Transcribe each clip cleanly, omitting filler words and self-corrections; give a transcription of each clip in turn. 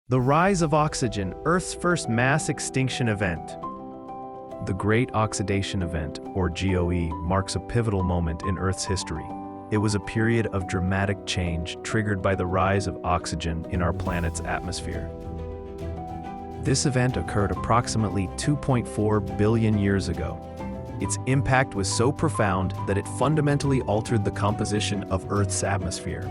The rise of oxygen, Earth's first mass extinction event. The Great Oxidation Event, or GOE, marks a pivotal moment in Earth's history. It was a period of dramatic change triggered by the rise of oxygen in our planet's atmosphere. This event occurred approximately 2.4 billion years ago. Its impact was so profound that it fundamentally altered the composition of Earth's atmosphere.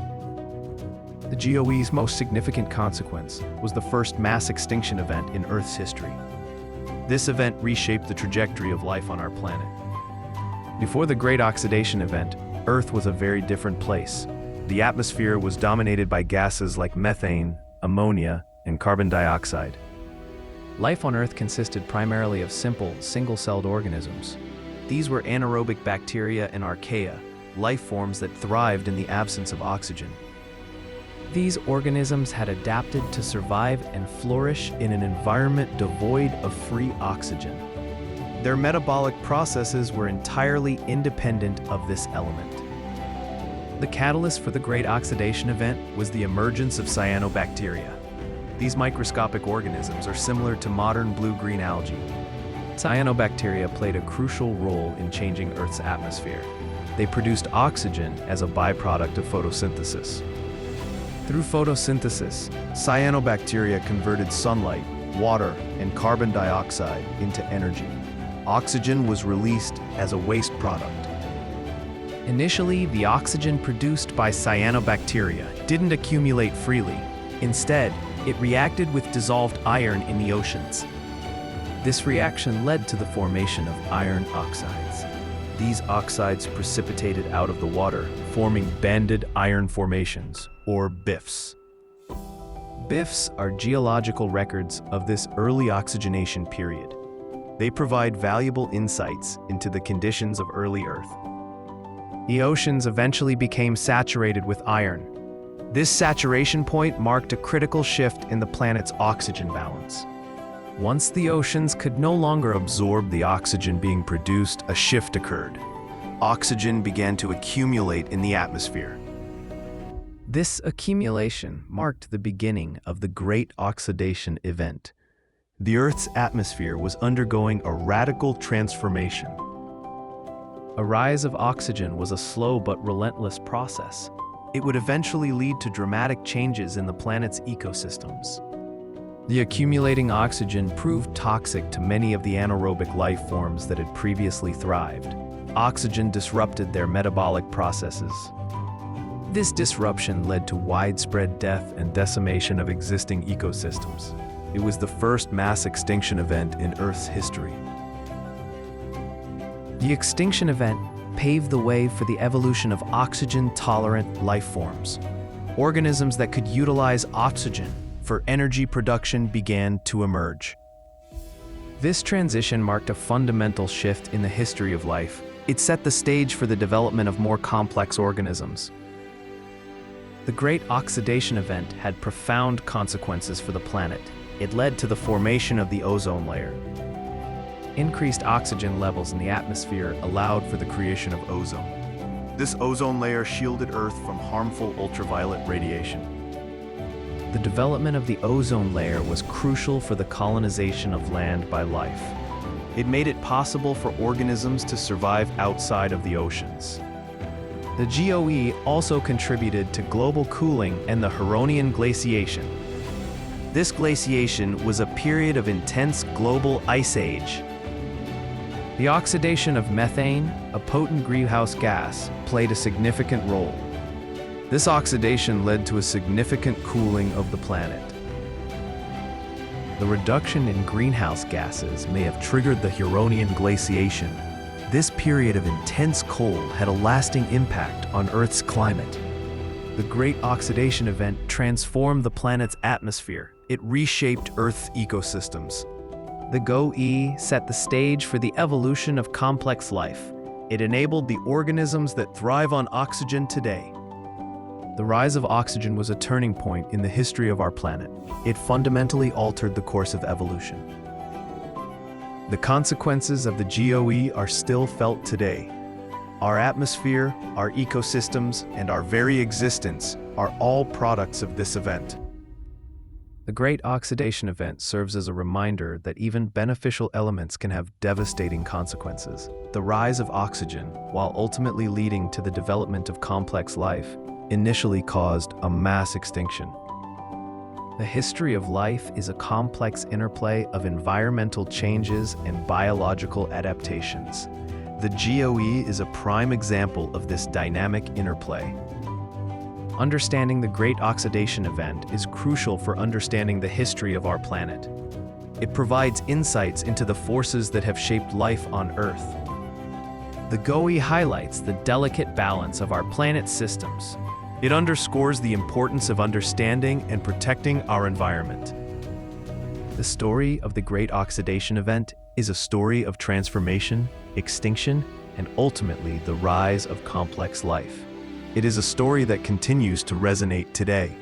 The GOE's most significant consequence was the first mass extinction event in Earth's history. This event reshaped the trajectory of life on our planet. Before the Great Oxidation Event, Earth was a very different place. The atmosphere was dominated by gases like methane, ammonia, and carbon dioxide. Life on Earth consisted primarily of simple, single-celled organisms. These were anaerobic bacteria and archaea, life forms that thrived in the absence of oxygen. These organisms had adapted to survive and flourish in an environment devoid of free oxygen. Their metabolic processes were entirely independent of this element. The catalyst for the Great Oxidation Event was the emergence of cyanobacteria. These microscopic organisms are similar to modern blue-green algae. Cyanobacteria played a crucial role in changing Earth's atmosphere. They produced oxygen as a byproduct of photosynthesis. Through photosynthesis, cyanobacteria converted sunlight, water, and carbon dioxide into energy. Oxygen was released as a waste product. Initially, the oxygen produced by cyanobacteria didn't accumulate freely. Instead, it reacted with dissolved iron in the oceans. This reaction led to the formation of iron oxides. These oxides precipitated out of the water, forming banded iron formations, or BIFs. BIFs are geological records of this early oxygenation period. They provide valuable insights into the conditions of early Earth. The oceans eventually became saturated with iron. This saturation point marked a critical shift in the planet's oxygen balance. Once the oceans could no longer absorb the oxygen being produced, a shift occurred. Oxygen began to accumulate in the atmosphere. This accumulation marked the beginning of the Great Oxidation Event. The Earth's atmosphere was undergoing a radical transformation. A rise of oxygen was a slow but relentless process. It would eventually lead to dramatic changes in the planet's ecosystems. The accumulating oxygen proved toxic to many of the anaerobic life forms that had previously thrived. Oxygen disrupted their metabolic processes. This disruption led to widespread death and decimation of existing ecosystems. It was the first mass extinction event in Earth's history. The extinction event paved the way for the evolution of oxygen-tolerant life forms. Organisms that could utilize oxygen for energy production began to emerge. This transition marked a fundamental shift in the history of life. It set the stage for the development of more complex organisms. The Great Oxidation Event had profound consequences for the planet. It led to the formation of the ozone layer. Increased oxygen levels in the atmosphere allowed for the creation of ozone. This ozone layer shielded Earth from harmful ultraviolet radiation. The development of the ozone layer was crucial for the colonization of land by life. It made it possible for organisms to survive outside of the oceans. The GOE also contributed to global cooling and the Huronian glaciation. This glaciation was a period of intense global ice age. The oxidation of methane, a potent greenhouse gas, played a significant role. This oxidation led to a significant cooling of the planet. The reduction in greenhouse gases may have triggered the Huronian glaciation. This period of intense cold had a lasting impact on Earth's climate. The Great Oxidation Event transformed the planet's atmosphere. It reshaped Earth's ecosystems. The GOE set the stage for the evolution of complex life. It enabled the organisms that thrive on oxygen today. The rise of oxygen was a turning point in the history of our planet. It fundamentally altered the course of evolution. The consequences of the GOE are still felt today. Our atmosphere, our ecosystems, and our very existence are all products of this event. The Great Oxidation Event serves as a reminder that even beneficial elements can have devastating consequences. The rise of oxygen, while ultimately leading to the development of complex life, initially caused a mass extinction. The history of life is a complex interplay of environmental changes and biological adaptations. The GOE is a prime example of this dynamic interplay. Understanding the Great Oxidation Event is crucial for understanding the history of our planet. It provides insights into the forces that have shaped life on Earth. The GOE highlights the delicate balance of our planet's systems. It underscores the importance of understanding and protecting our environment. The story of the Great Oxidation Event is a story of transformation, extinction, and ultimately the rise of complex life. It is a story that continues to resonate today.